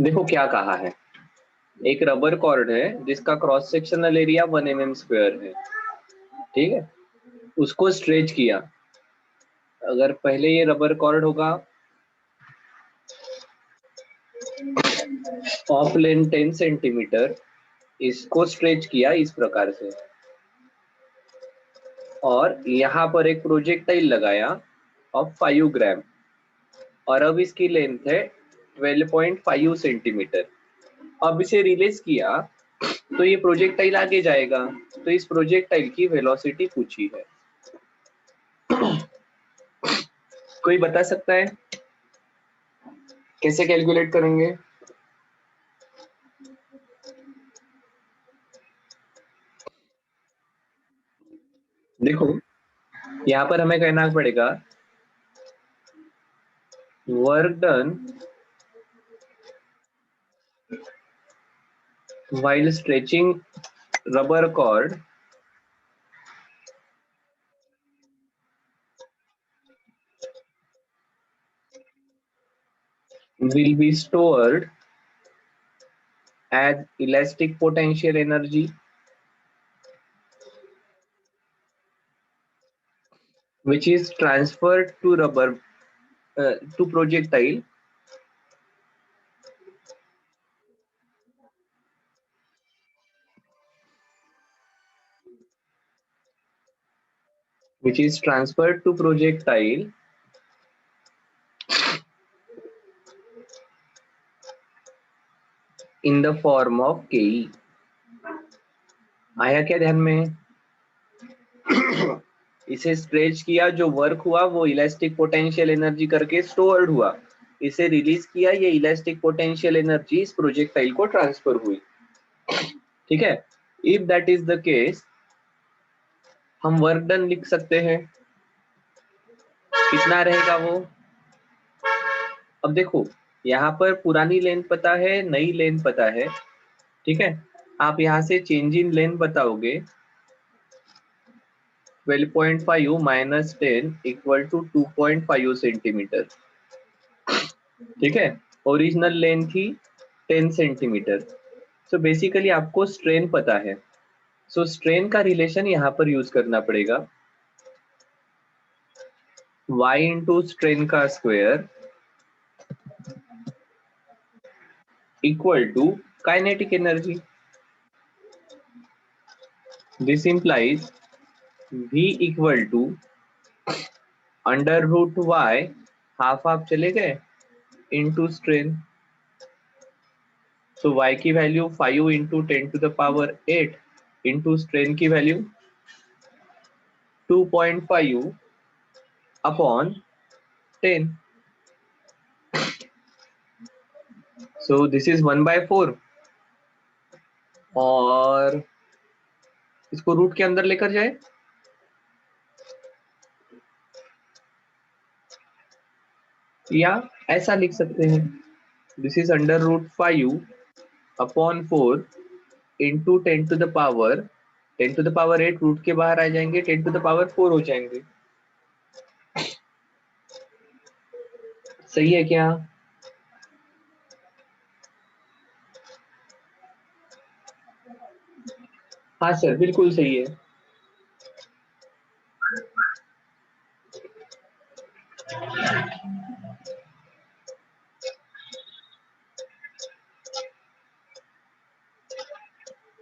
देखो क्या कहा है, एक रबर कॉर्ड है जिसका क्रॉस सेक्शनल एरिया 1 mm² है, ठीक है। उसको स्ट्रेच किया, अगर पहले ये रबर कॉर्ड होगा ऑफ लेंथ 10 सेंटीमीटर, इसको स्ट्रेच किया इस प्रकार से, और यहाँ पर एक प्रोजेक्टाइल लगाया ऑफ 5 ग्राम, और अब इसकी लेंथ है 12.5 सेंटीमीटर। अब इसे रिलीज किया तो ये प्रोजेक्टाइल आगे जाएगा, तो इस प्रोजेक्टाइल की वेलोसिटी पूछी है। कोई बता सकता है कैसे कैलकुलेट करेंगे? देखो यहाँ पर हमें कहना पड़ेगा work done while stretching rubber cord will be stored as elastic potential energy which is transferred to rubber to projectile which is transferred to projectile in the form of Ke। आया क्या ध्यान में? इसे स्ट्रेच किया, जो work हुआ वो elastic potential energy करके स्टोर्ड हुआ, इसे रिलीज किया, ये इलास्टिक पोटेंशियल एनर्जी इस प्रोजेक्टाइल को ट्रांसफर हुई, ठीक है। If that is the case हम वर्क डन लिख सकते हैं, कितना रहेगा वो? अब देखो यहाँ पर पुरानी लेंथ पता है, नई लेंथ पता है, ठीक है। आप यहाँ से चेंज इन लेंथ बताओगे, 12.5 माइनस 10 इक्वल टू 2.5 सेंटीमीटर, ठीक है। ओरिजिनल लेंथ थी 10 सेंटीमीटर। सो बेसिकली आपको स्ट्रेन पता है, सो स्ट्रेन का रिलेशन यहाँ पर यूज करना पड़ेगा, y इंटू स्ट्रेन का square equal to kinetic energy. This implies v equal to under root y, half half चले गए, इंटू स्ट्रेन। सो y की वैल्यू 5 इंटू 10⁸ इंटू स्ट्रेन की value 2.5 upon 10। So this is 1/4, और इसको root के अंदर लेकर जाए, या ऐसा लिख सकते हैं, this is under root 5 upon 4 into 10⁸ root के बाहर आ जाएंगे, 10⁴ हो जाएंगे। सही है क्या? हाँ सर बिल्कुल सही है।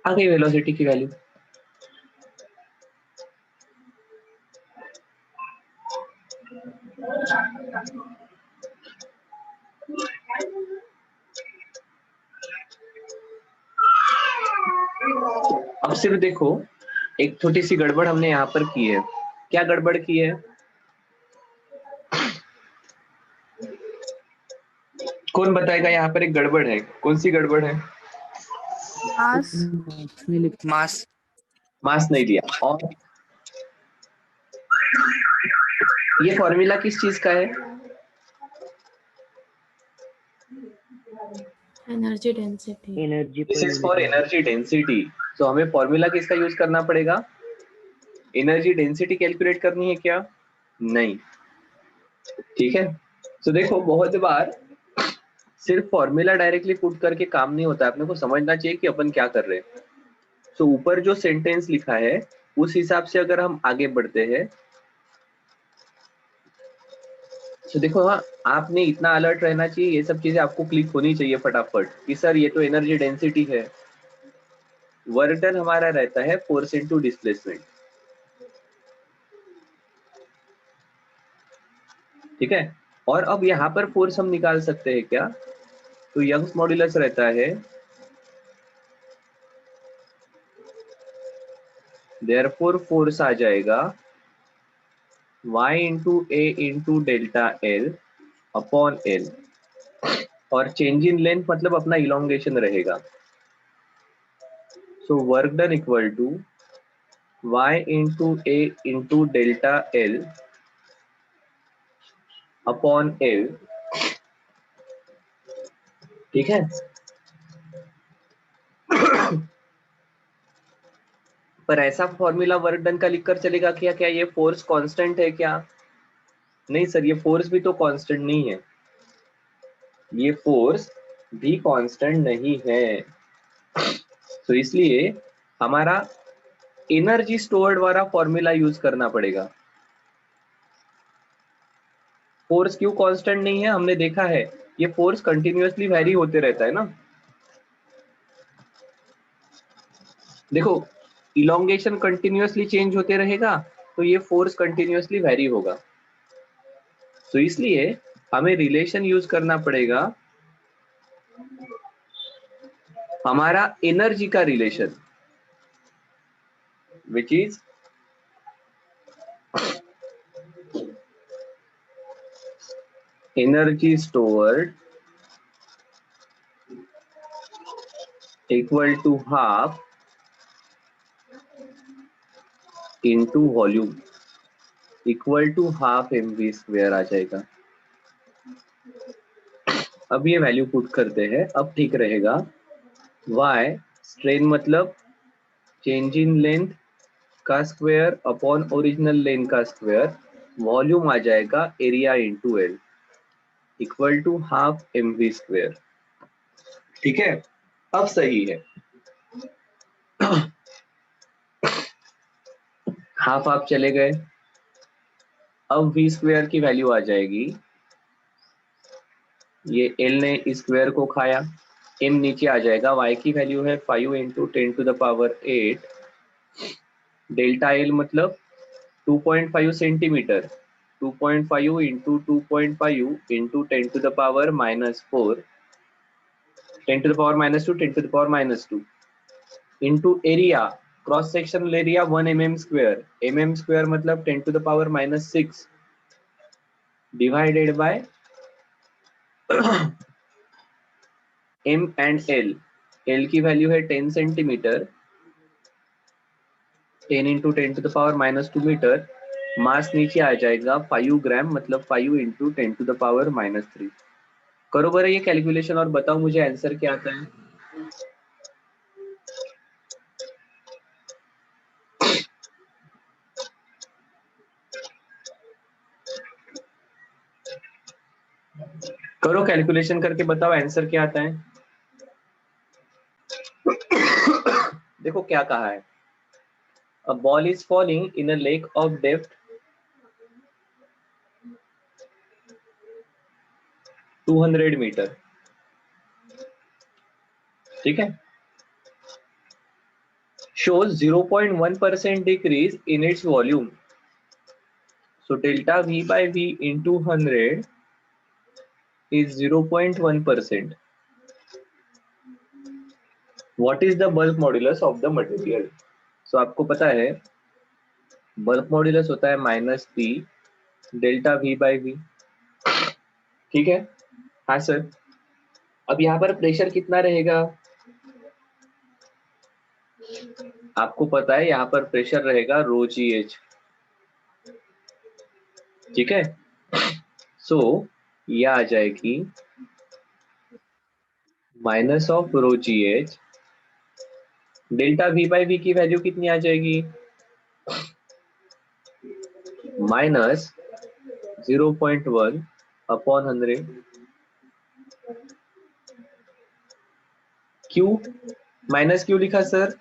आ गई वेलोसिटी की वैल्यू। अब सिर्फ देखो एक छोटी सी गड़बड़ हमने यहाँ पर की है। क्या गड़बड़ की है? कौन बताएगा यहाँ पर एक गड़बड़ है, कौन सी गड़बड़ है? मास मास नहीं दिया। और ये फॉर्मूला किस चीज का है? Energy density. This is for energy density. तो हमें फॉर्मूला किसका यूज करना पड़ेगा? एनर्जी डेंसिटी कैलकुलेट करनी है क्या? नहीं, ठीक है। तो देखो बहुत बार सिर्फ फॉर्मूला डायरेक्टली पुट करके काम नहीं होता, अपने को समझना चाहिए कि अपन क्या कर रहे हैं। तो ऊपर जो सेंटेंस लिखा है उस हिसाब से अगर हम आगे बढ़ते हैं तो देखो, हाँ आपने इतना अलर्ट रहना चाहिए, ये सब चीजें आपको क्लिक होनी चाहिए फटाफट कि सर ये तो एनर्जी डेंसिटी है। वर्क डन हमारा रहता है फोर्स इनटू डिस्प्लेसमेंट, ठीक है। और अब यहाँ पर फोर्स हम निकाल सकते हैं क्या, तो यंग्स मॉड्यूलस रहता है, देयरफॉर फोर्स आ जाएगा y into a into delta L upon L, और चेंज इन लेंथ मतलब अपना इलोंगेशन रहेगा। So work done equal to y into a into delta L upon L, ठीक है। पर ऐसा फॉर्मूला वर्क डन का लिखकर चलेगा क्या, क्या ये फोर्स कांस्टेंट है क्या? नहीं सर, ये फोर्स भी तो कांस्टेंट नहीं है, ये फोर्स भी कांस्टेंट नहीं है। तो इसलिए हमारा एनर्जी स्टोर्ड वाला फॉर्मूला यूज करना पड़ेगा। फोर्स क्यों कांस्टेंट नहीं है, हमने देखा है ये फोर्स कंटिन्यूअसली वेरी होते रहता है ना। देखो, इलोंगेशन कंटिन्यूअसली चेंज होते रहेगा तो ये फोर्स कंटिन्यूअसली वेरी होगा। तो इसलिए हमें रिलेशन यूज करना पड़ेगा, हमारा एनर्जी का relation, which is energy stored equal to half into volume equal to half mv square आ जाएगा। अब ये वैल्यू पुट करते हैं, अब ठीक रहेगा। y स्ट्रेन मतलब चेंज इन लेंथ का स्क्वायर अपॉन ओरिजिनल लेंथ का स्क्वायर, वॉल्यूम आ जाएगा area into L equal to half mv square, ठीक है। अब सही है, हाफ आप चले गए, अब v स्क्वायर की वैल्यू आ जाएगी, ये l ने स्क्वायर को खाया, m नीचे आ जाएगा, y की वैल्यू है 5 into 10 to the power 8, delta L मतलब 2.5 centimetre, 2.5 into 2.5 into 10 to the power -4, 10 to the power -2, 10 to the power -2 into area, cross sectional area 1 mm square, mm square मतलब 10 to the power -6 divided by m and l, l की value है 10 centimetre, 10 into 10 to the power -2 metre, मास नीचे आ जाएगा 5 ग्राम मतलब 5 into 10 to the power -3। करो बरा ये calculation और बताओ मुझे आंसर क्या आता है। करो कैलकुलेशन करके बताओ आंसर क्या आता है। देखो क्या कहा है, a ball is falling in a lake of depth 200 metre, ठीक है, shows 0.1% decrease in its volume, so delta v by v into 100 is 0.1%. what is the bulk modulus of the material? so आपको पता है bulk modulus होता है -p delta v by v, ठीक है। हाँ सर, अब यहाँ पर प्रेशर कितना रहेगा, आपको पता है यहाँ पर प्रेशर रहेगा रो जी एच, ठीक है। सो ये आ जाएगी minus of rho G H, delta V by V की वैल्यू कितनी आ जाएगी, -0.1 अपॉन 100, क्यू माइनस क्यू लिखा सर,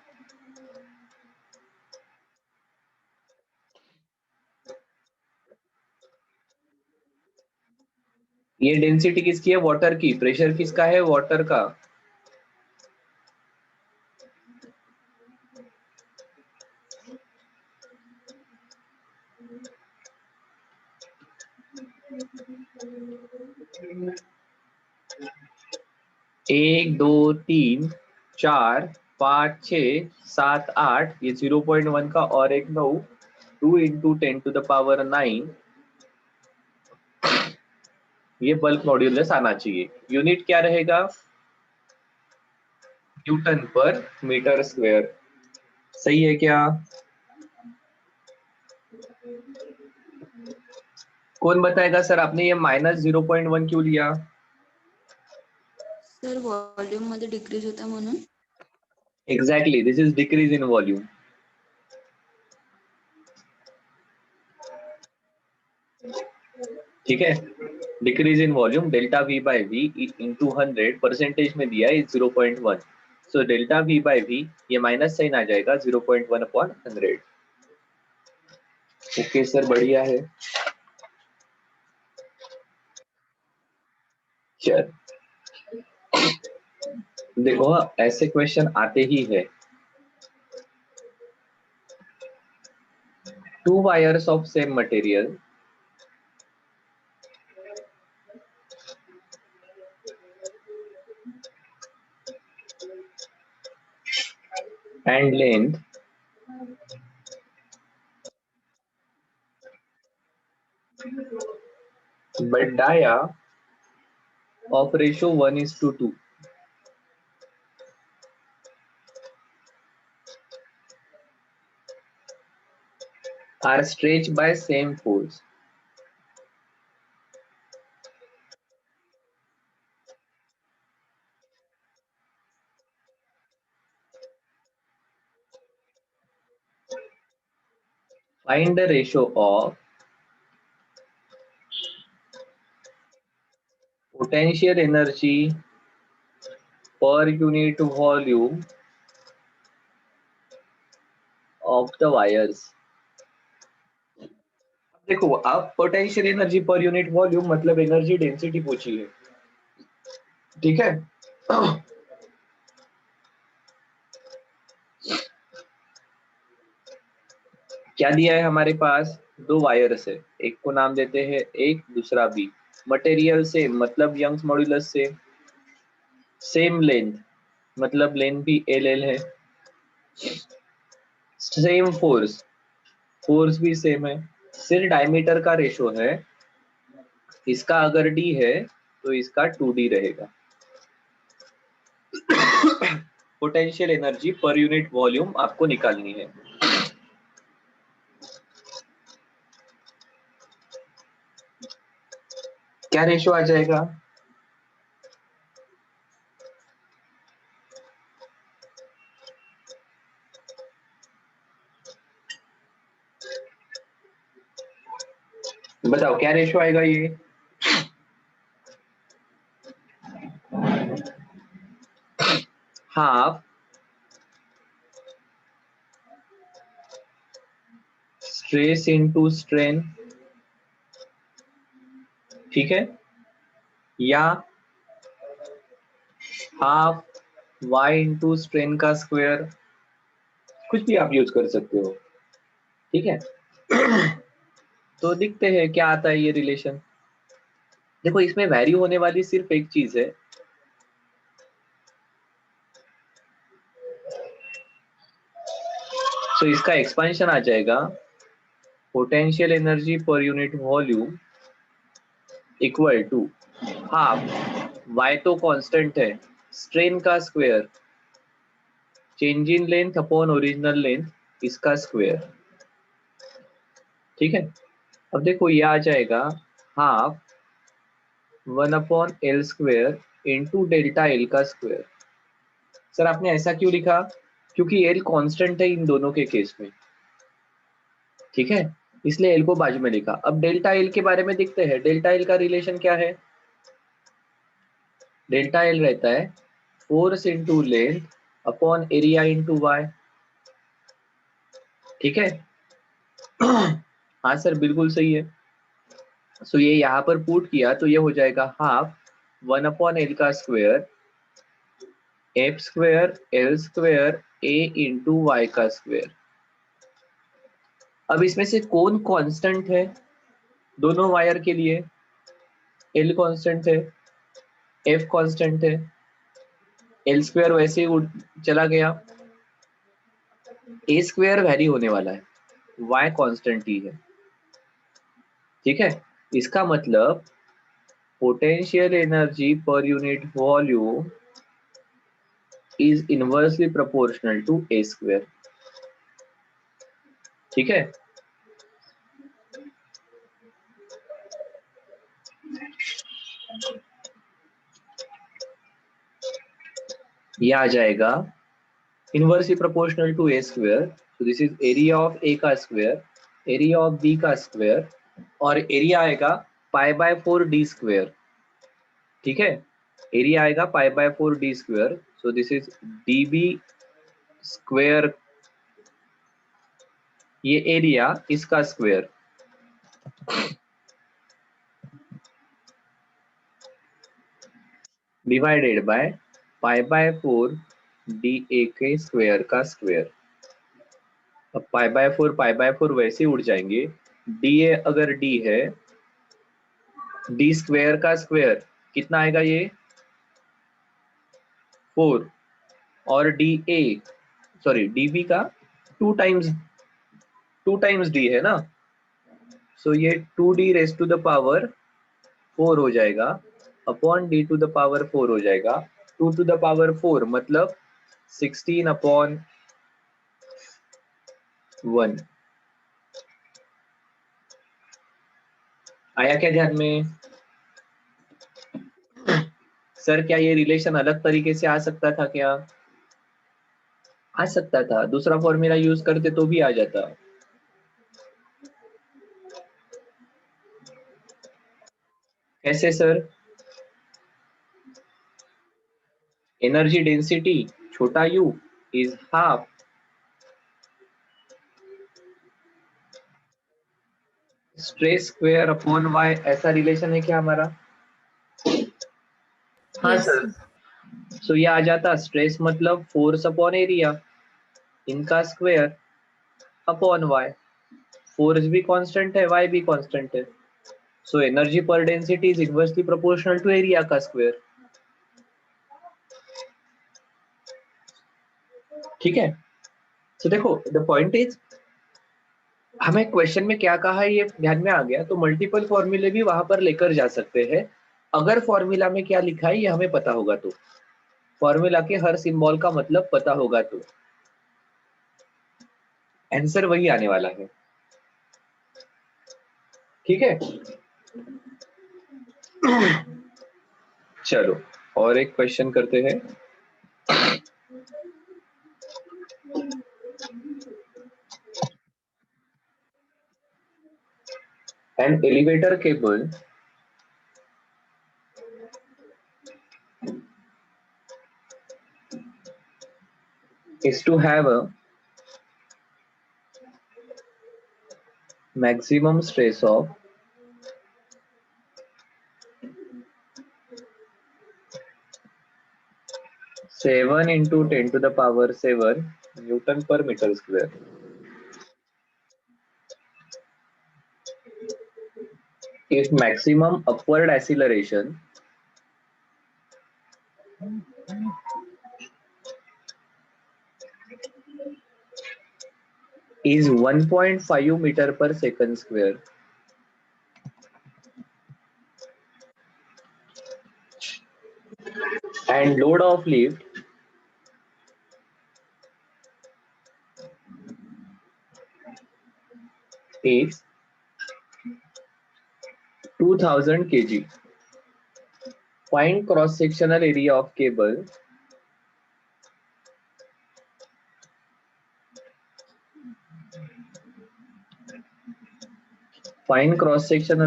ये डेंसिटी किसकी है? वाटर की। प्रेशर किसका है? वाटर का। एक दो तीन चार पाँच छ सात आठ, ये 0.1 का और एक 9, 2 इंटू 10⁻⁹, ये बल्क मॉड्यूलस आना चाहिए। यूनिट क्या रहेगा? Newton per metre square. सही है क्या? कौन बताएगा सर आपने ये -0.1 क्यों लिया? सर वॉल्यूम मध्ये डिक्रीज होता म्हणून। Exactly, this is decrease in volume. ठीक है, decrease in volume, delta V by V into 100 percentage में दिया है 0.1। So delta V by V, ये माइनस साइन आ जाएगा 0.1/100। ओके सर, बढ़िया है। चल देखो, ऐसे क्वेश्चन आते ही है। 2 wires of same material and length but dia of ratio 1:2 are stretched by same force. Find the ratio of potential energy per unit volume of the wires. देखो, आप potential energy per unit volume मतलब energy density पूछी है, ठीक है। क्या दिया है हमारे पास? 2 वायर्स है, एक को नाम देते हैं एक, दूसरा बी। मटेरियल सेम मतलब Young's modulus same. Same length मतलब लेंथ भी एल एल है। सेम फोर्स, फोर्स भी सेम है। सिर्फ डायमीटर का रेशो है, इसका अगर डी है तो इसका 2d रहेगा। Potential energy per unit volume आपको निकालनी है। क्या रेशो आ जाएगा? बताओ क्या रेशो आएगा ये? हाफ स्ट्रेस इनटू स्ट्रेन, ठीक है, या हाफ वाई इंटू स्ट्रेन का स्क्वायर, कुछ भी आप यूज कर सकते हो, ठीक है। तो दिखते हैं क्या आता है ये रिलेशन। देखो, इसमें वैरी होने वाली सिर्फ एक चीज है, तो इसका एक्सपेंशन आ जाएगा potential energy per unit volume equal to half, Y तो कांस्टेंट है, स्ट्रेन का square, change in length upon original length, इसका स्क्वायर, ठीक है। अब देखो ये आ जाएगा half 1/L² into delta L का स्क्वायर। सर आपने ऐसा क्यों लिखा? क्योंकि एल कांस्टेंट है इन दोनों के केस में, ठीक है, इसलिए एल को बाजू में लिखा। अब डेल्टा एल के बारे में देखते हैं, डेल्टा एल का रिलेशन क्या है? डेल्टा एल रहता है force into length upon area into Y. ठीक है। हाँ सर बिल्कुल सही है। सो ये यहाँ पर पुट किया तो ये हो जाएगा हाफ 1/L का square F square L square A into Y का स्क्वायर। अब इसमें से कौन कांस्टेंट है दोनों वायर के लिए? एल कांस्टेंट है, एफ कांस्टेंट है, एल स्क्वायर वैसे ही चला गया, ए स्क्वायर वैरी होने वाला है, वाई कांस्टेंट ही है। ठीक है, इसका मतलब potential energy per unit volume is inversely proportional to a square. ठीक है, ये आ जाएगा inversely proportional to a square. So this is area of a का स्क्वायर, एरिया ऑफ बी का स्क्वायर, और एरिया आएगा π/4 डी स्क्वायर। ठीक है, एरिया आएगा π/4 D square. So this is db square, ये एरिया इसका square, divided by π/4 D A के स्क्वायर का स्क्वायर। अब π/4 वैसे उड़ जाएंगे, डी ए अगर डी है, डी स्क्वायर का स्क्वायर कितना आएगा ये 4, और D A sorry D B का 2 टाइम्स डी है ना, सो ये 2d टू द पावर 4 हो जाएगा upon D to the power 4 हो जाएगा। 2 टू द पावर 4 मतलब 16/1। आया क्या ध्यान में? सर क्या ये रिलेशन अलग तरीके से आ सकता था क्या? आ सकता था, दूसरा फॉर्मूला यूज करते तो भी आ जाता। कैसे सर? एनर्जी डेंसिटी छोटा u is half stress square upon Y, ऐसा रिलेशन है क्या हमारा? हाँ यस सर। सो ये आ जाता स्ट्रेस मतलब फोर्स अपॉन एरिया, इनका स्क्वायर अपॉन वाई। फोर्स भी कांस्टेंट है, वाई भी कांस्टेंट है, so energy per density is inversely proportional to area का स्क्वायर। ठीक है, तो देखो द पॉइंट इज, हमें क्वेश्चन में क्या कहा है ये ध्यान में आ गया, तो मल्टीपल फॉर्मूले भी वहां पर लेकर जा सकते हैं अगर फॉर्मूला में क्या लिखा है ये हमें पता होगा तो, फॉर्मूला के हर सिंबल का मतलब पता होगा तो आंसर वही आने वाला है। ठीक है, चलो और एक क्वेश्चन करते हैं। An elevator cable is to have a maximum stress of 7 into 10 to the power 7 Newton per meter square. If maximum upward acceleration is 1.5 meter per second square, and load of lift is 2000 kg. Find cross sectional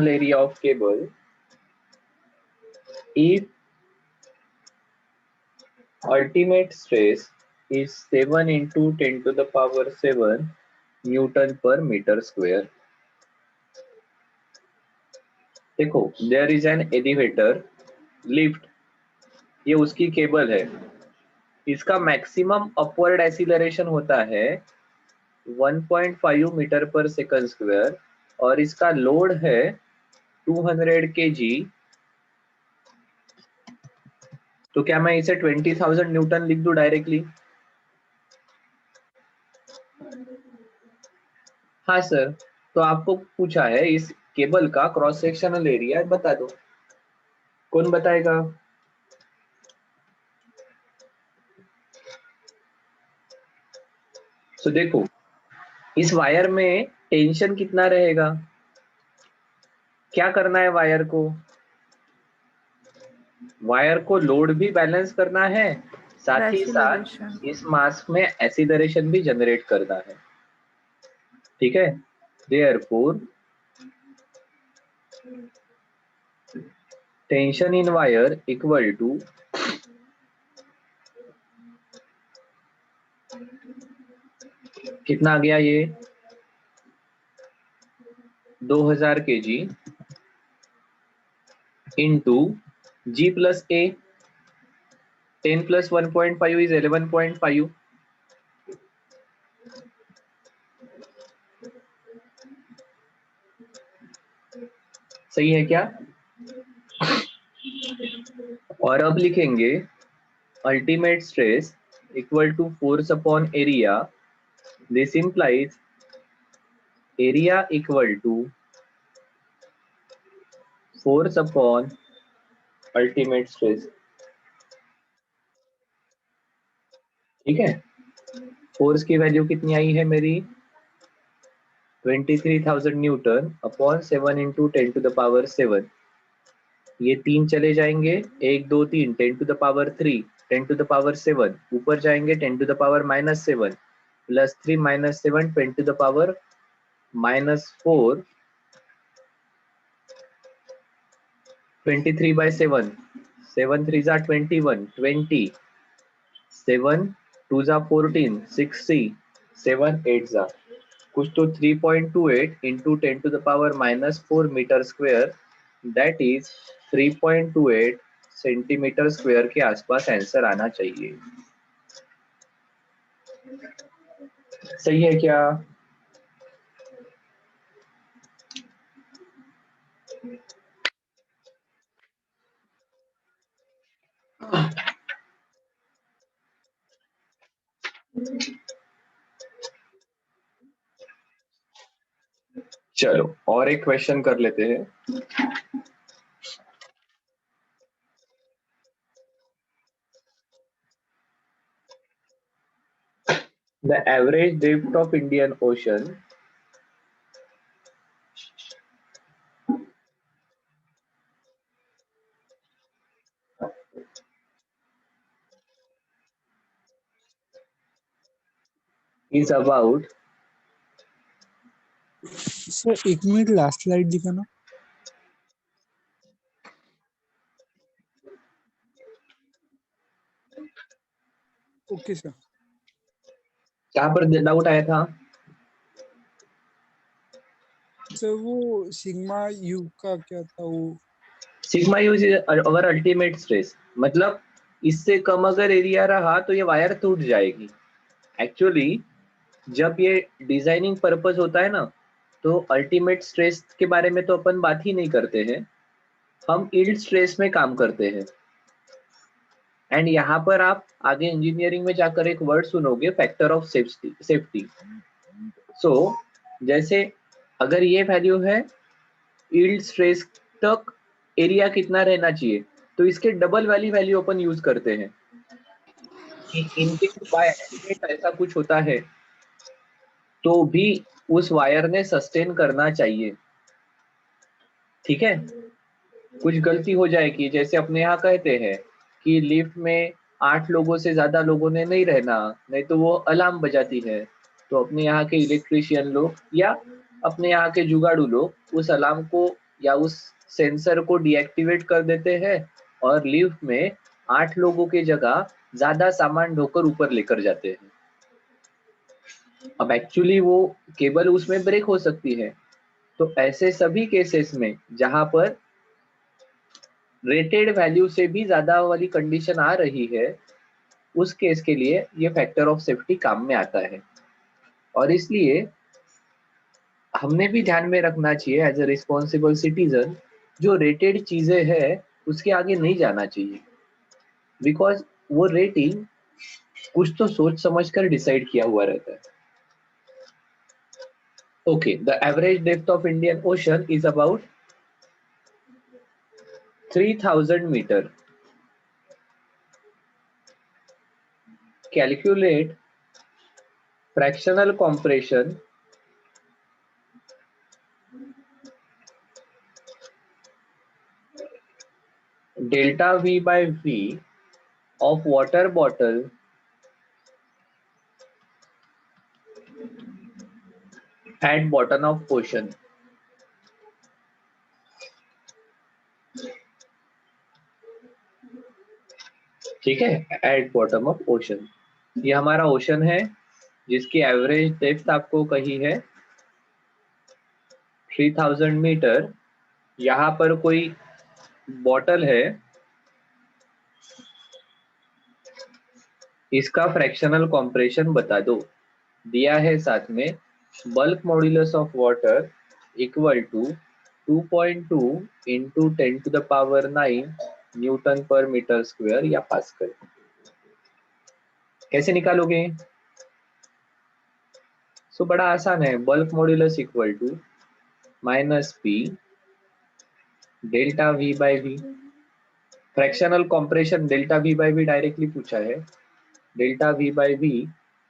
area of cable if ultimate stress is 7 into 10 to the power 7 newton per metre square. देखो, there is an elevator, lift, ये उसकी cable है, इसका maximum upward acceleration होता है 1.5 metre पर second square और इसका लोड है 200 kg। तो क्या मैं इसे 20,000 न्यूटन लिख दूं डायरेक्टली? हाँ सर। तो आपको पूछा है इस केबल का क्रॉस सेक्शनल एरिया बता दो, कौन बताएगा? तो देखो, इस वायर में टेंशन कितना रहेगा, क्या करना है वायर को? वायर को लोड भी बैलेंस करना है, साथ ही एक्सीलरेशन। साथ इस मास में एक्सीलरेशन भी जनरेट करना है। ठीक है, therefore tension in wire equal to कितना आ गया ये 2000 kg into G plus A, 10 plus 1.5 is 11.5। सही है क्या? और अब लिखेंगे ultimate stress equal to force upon area, this implies area equal to force upon ultimate stress. ठीक है, फोर्स की वैल्यू कितनी आई है मेरी 23,000 newton upon 7 into 10 to the power 7। ये तीन चले जाएंगे, 1 2 3, 10 to the power 3, 10 to the power 7, ऊपर जाएंगे 10 to the power -7 plus 3 -7, 10 to the power -4, 23/7, 7 3 जा 21, 20, 7 2 जा 14, 60, 7 8 जा कुछ तो 3.28 into 10 to the power -4 metre square, that is 3.28 centimetre square के आसपास आंसर आना चाहिए। सही है क्या? चलो और एक क्वेश्चन कर लेते हैं। The average depth of Indian Ocean is about sir 1 minute last slide दिखाना। Okay sir. कहाँ पर डाउट आया था? सर वो सिग्मा यू का क्या था वो? Sigma you is our ultimate stress, मतलब इससे कम अगर एरिया रहा तो ये वायर टूट जाएगी। एक्चुअली जब ये डिजाइनिंग पर्पस होता है ना, तो अल्टीमेट स्ट्रेस के बारे में तो अपन बात ही नहीं करते हैं, हम यील्ड स्ट्रेस में काम करते हैं। एंड यहाँ पर आप आगे इंजीनियरिंग में जाकर एक वर्ड सुनोगे, फैक्टर ऑफ सेफ्टी। सो जैसे अगर ये वैल्यू है यील्ड स्ट्रेस तक एरिया कितना रहना चाहिए, तो इसके डबल वाली वैल्यू अपन यूज करते हैं कि इनके बाय एस्टिमेट ऐसा कुछ होता है तो भी उस वायर ने सस्टेन करना चाहिए। ठीक है, कुछ गलती हो जाएगी, जैसे अपने यहाँ कहते हैं कि लिफ्ट में 8 लोगों से ज्यादा लोगों ने नहीं रहना, नहीं तो वो अलार्म बजाती है। तो अपने यहाँ के इलेक्ट्रिशियन लोग या अपने यहाँ के जुगाड़ू लोग उस अलार्म को या उस सेंसर को डीएक्टिवेट कर देते हैं और लिफ्ट में 8 लोगों के जगह ज्यादा सामान ढोकर ऊपर लेकर जाते हैं। अब एक्चुअली वो केबल उसमें ब्रेक हो सकती है, तो ऐसे सभी केसेस में जहां पर रेटेड वैल्यू से भी ज्यादा वाली कंडीशन आ रही है, उस केस के लिए ये फैक्टर ऑफ सेफ्टी काम में आता है। और इसलिए हमने भी ध्यान में रखना चाहिए एज अ रिस्पॉन्सिबल सिटीजन, जो रेटेड चीजें हैं उसके आगे नहीं जाना चाहिए, बिकॉज वो रेटिंग कुछ तो सोच समझ कर डिसाइड किया हुआ रहता है। Okay, the average depth of Indian Ocean is about 3000 metre. Calculate fractional compression delta V by V of water bottle at bottom of ocean। ठीक है, एट बॉटम ऑफ ओशन, ये हमारा ओशन है जिसकी एवरेज डेप्थ आपको कही है 3000 metre. यहाँ पर कोई बॉटल है, इसका फ्रैक्शनल कॉम्प्रेशन बता दो। दिया है साथ में bulk modulus of water equal to 2.2 into 10⁹ newton per metre square या पास्कल। कैसे निकालोगे? सो बड़ा आसान है, bulk modulus equal to minus P delta V by V. Fractional compression delta V by V directly पूछा है, डेल्टा वी बाई वी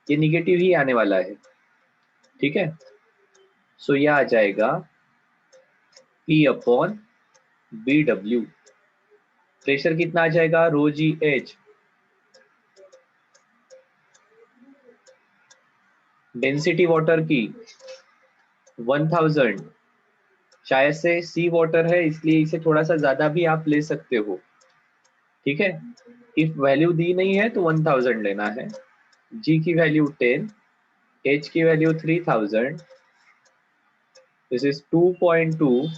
ये negative ही आने वाला है। ठीक है, सो यह आ जाएगा P upon B W. Pressure कितना आ जाएगा? Rho G H. Density water की 1000, शायद से सी वाटर है इसलिए इसे थोड़ा सा ज्यादा भी आप ले सकते हो। ठीक है, इफ वैल्यू दी नहीं है तो 1000 लेना है। जी की वैल्यू 10, एच की value 3000, this is 2.2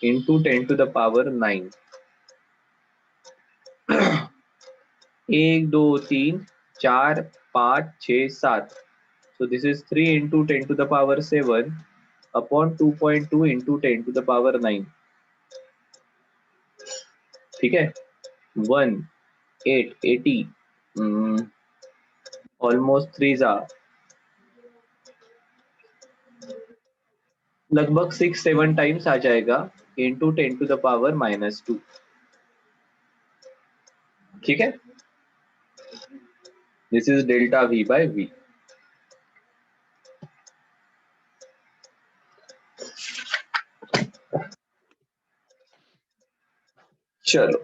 into 10⁹9। 1 2 3 4 5 6 7, so this is 3 into 10⁻7 upon 2.2 into 10⁹9। ठीक है, 1 8 80, ऑलमोस्ट 3 जा लगभग 6-7 टाइम्स आ जाएगा इंटू 10⁻⁻2। ठीक है, this is delta V by V. चलो